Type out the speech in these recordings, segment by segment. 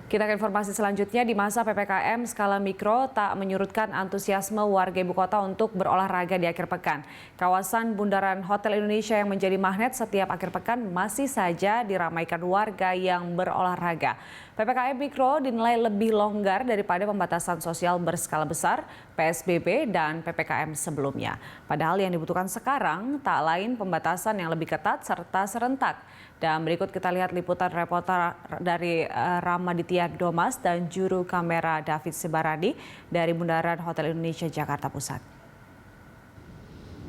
Kita ke informasi selanjutnya. Di masa PPKM skala mikro tak menyurutkan antusiasme warga ibu kota untuk berolahraga di akhir pekan. Kawasan Bundaran Hotel Indonesia yang menjadi magnet setiap akhir pekan masih saja diramaikan warga yang berolahraga. PPKM mikro dinilai lebih longgar daripada pembatasan sosial berskala besar, PSBB dan PPKM sebelumnya. Padahal yang dibutuhkan sekarang tak lain pembatasan yang lebih ketat serta serentak. Dan berikut kita lihat liputan reporter dari Ramaditya Domas dan juru kamera David Sibarani dari Bundaran Hotel Indonesia Jakarta Pusat.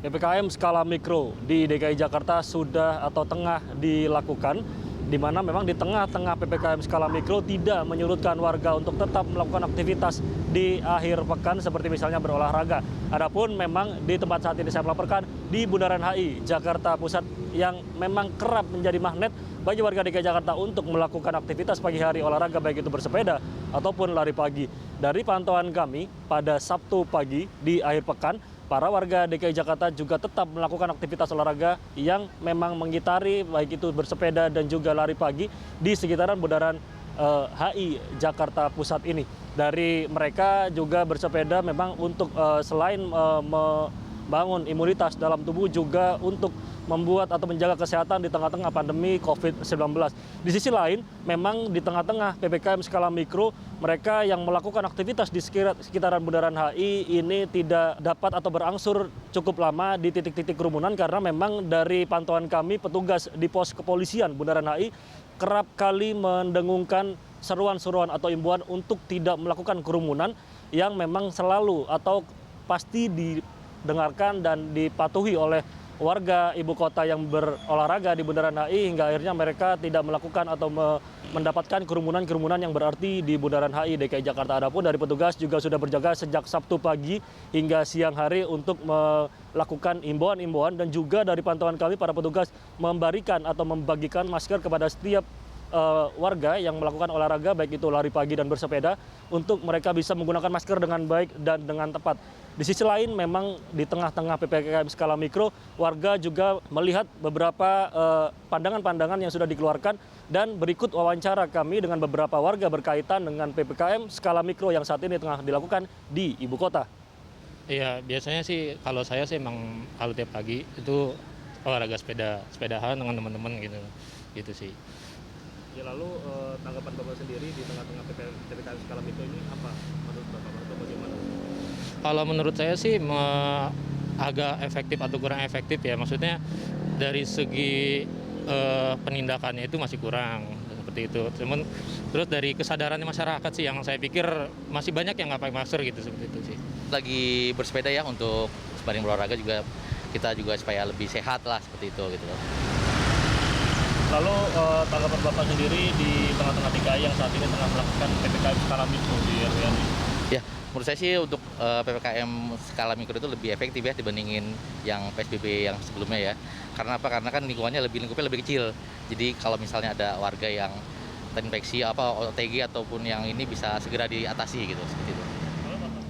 PPKM skala mikro di DKI Jakarta sudah atau tengah dilakukan, di mana memang di tengah-tengah PPKM skala mikro tidak menyurutkan warga untuk tetap melakukan aktivitas di akhir pekan seperti misalnya berolahraga. Adapun memang di tempat saat ini saya melaporkan di Bundaran HI Jakarta Pusat yang memang kerap menjadi magnet bagi warga DKI Jakarta untuk melakukan aktivitas pagi hari olahraga baik itu bersepeda ataupun lari pagi. Dari pantauan kami pada Sabtu pagi di akhir pekan, para warga DKI Jakarta juga tetap melakukan aktivitas olahraga yang memang mengitari baik itu bersepeda dan juga lari pagi di sekitaran Bundaran HI Jakarta Pusat ini. Dari mereka juga bersepeda memang untuk selain membangun imunitas dalam tubuh juga untuk membuat atau menjaga kesehatan di tengah-tengah pandemi COVID-19. Di sisi lain, memang di tengah-tengah PPKM skala mikro, mereka yang melakukan aktivitas di sekitaran Bundaran HI ini tidak dapat atau berangsur cukup lama di titik-titik kerumunan karena memang dari pantauan kami petugas di pos kepolisian Bundaran HI kerap kali mendengungkan seruan-seruan atau imbauan untuk tidak melakukan kerumunan yang memang selalu atau pasti didengarkan dan dipatuhi oleh warga ibu kota yang berolahraga di Bundaran HI hingga akhirnya mereka tidak melakukan atau mendapatkan kerumunan-kerumunan yang berarti di Bundaran HI DKI Jakarta. Adapun dari petugas juga sudah berjaga sejak Sabtu pagi hingga siang hari untuk melakukan imbauan-imbauan dan juga dari pantauan kami para petugas memberikan atau membagikan masker kepada setiap warga yang melakukan olahraga baik itu lari pagi dan bersepeda untuk mereka bisa menggunakan masker dengan baik dan dengan tepat. Di sisi lain memang di tengah-tengah PPKM skala mikro warga juga melihat beberapa pandangan-pandangan yang sudah dikeluarkan dan berikut wawancara kami dengan beberapa warga berkaitan dengan PPKM skala mikro yang saat ini tengah dilakukan di ibu kota. Iya, biasanya sih kalau saya sih emang kalau tiap pagi itu olahraga sepedahan dengan teman-teman gitu sih. Ya lalu tanggapan Bapak sendiri di tengah-tengah PPKM skala mikro ini apa menurut Bapak atau bagaimana? Kalau menurut saya sih agak efektif atau kurang efektif ya. Maksudnya dari segi penindakannya itu masih kurang seperti itu. Cuman terus dari kesadaran masyarakat sih yang saya pikir masih banyak yang nggak pakai masker gitu seperti itu sih. Lagi bersepeda ya untuk sembari berolahraga juga kita juga supaya lebih sehat lah seperti itu gitu loh. Lalu tanggapan Bapak sendiri di tengah-tengah DKI yang saat ini tengah melakukan PPKM skala mikro di RW ini? Ya, menurut saya sih untuk PPKM skala mikro itu lebih efektif ya dibandingin yang PSBB yang sebelumnya ya. Karena apa? Karena kan lingkungannya lingkupnya lebih kecil. Jadi kalau misalnya ada warga yang terinfeksi OTG ataupun yang ini bisa segera diatasi gitu seperti itu.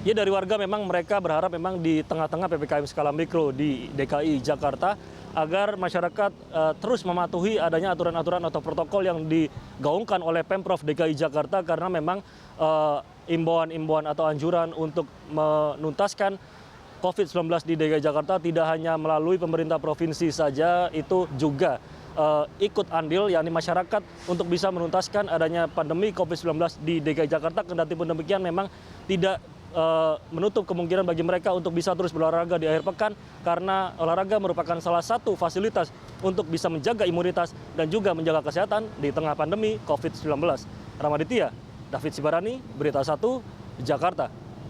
Ya, dari warga memang mereka berharap memang di tengah-tengah PPKM skala mikro di DKI Jakarta agar masyarakat terus mematuhi adanya aturan-aturan atau protokol yang digaungkan oleh Pemprov DKI Jakarta karena memang imbauan-imbauan atau anjuran untuk menuntaskan COVID-19 di DKI Jakarta tidak hanya melalui pemerintah provinsi saja, itu juga ikut andil yakni masyarakat untuk bisa menuntaskan adanya pandemi COVID-19 di DKI Jakarta. Kendati pun demikian memang tidak menutup kemungkinan bagi mereka untuk bisa terus berolahraga di akhir pekan karena olahraga merupakan salah satu fasilitas untuk bisa menjaga imunitas dan juga menjaga kesehatan di tengah pandemi COVID-19. Ramaditya, David Sibarani, Berita 1, Jakarta.